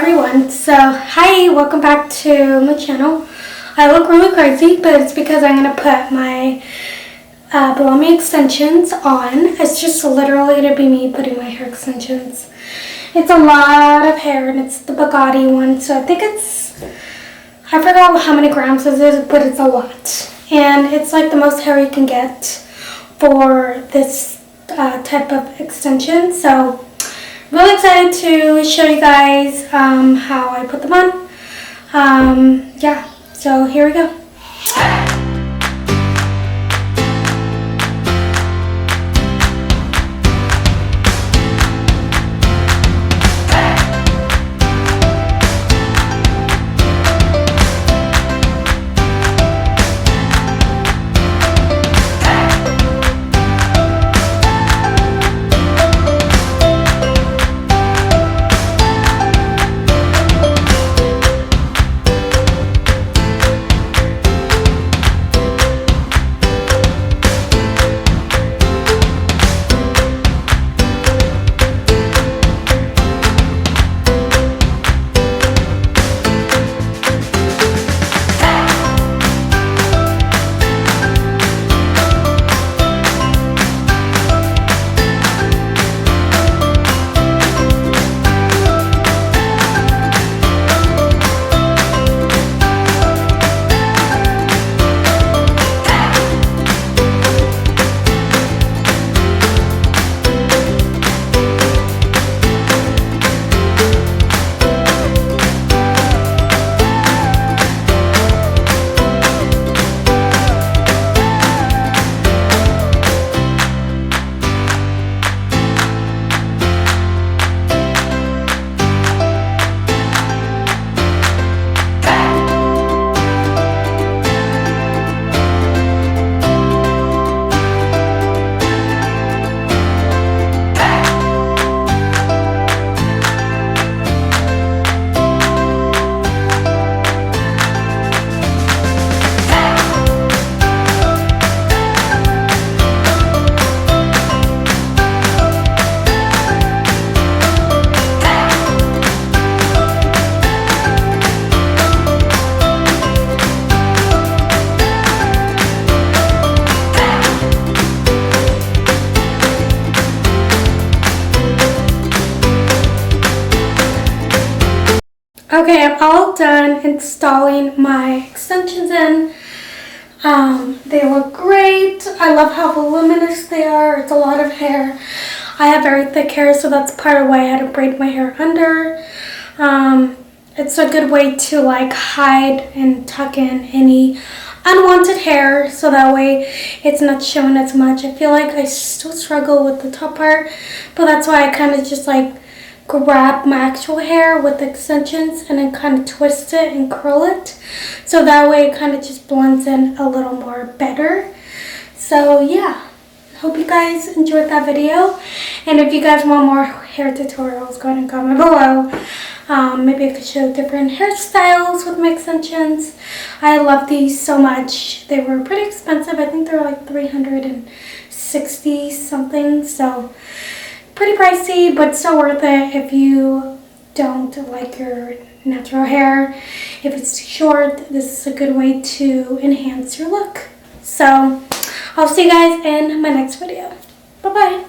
everyone. So hi, welcome back to my channel. I look really crazy, but it's because I'm going to put my Bellami extensions on. It's just literally to be me putting my hair extensions. It's a lot of hair and it's the Boogati one, so I think I forgot how many grams this is, but it's a lot. And it's like the most hair you can get for this type of extension. So really excited to show you guys how I put them on. Yeah, so here we go. Okay, I'm all done installing my extensions in. They look great. I love how voluminous they are. It's a lot of hair. I have very thick hair, so that's part of why I had to braid my hair under. It's a good way to like hide and tuck in any unwanted hair, so that way it's not showing as much. I feel like I still struggle with the top part, but that's why I kind of just like grab my actual hair with extensions and then kind of twist it and curl it, so that way it kind of just blends in a little more better. So yeah, hope you guys enjoyed that video, and if you guys want more hair tutorials, go ahead and comment below. Maybe I could show different hairstyles with my extensions. I love these so much. They were pretty expensive. I think they're like 360 something, so pretty pricey, but still worth it if you don't like your natural hair. If it's short, this is a good way to enhance your look. So I'll see you guys in my next video. Bye bye.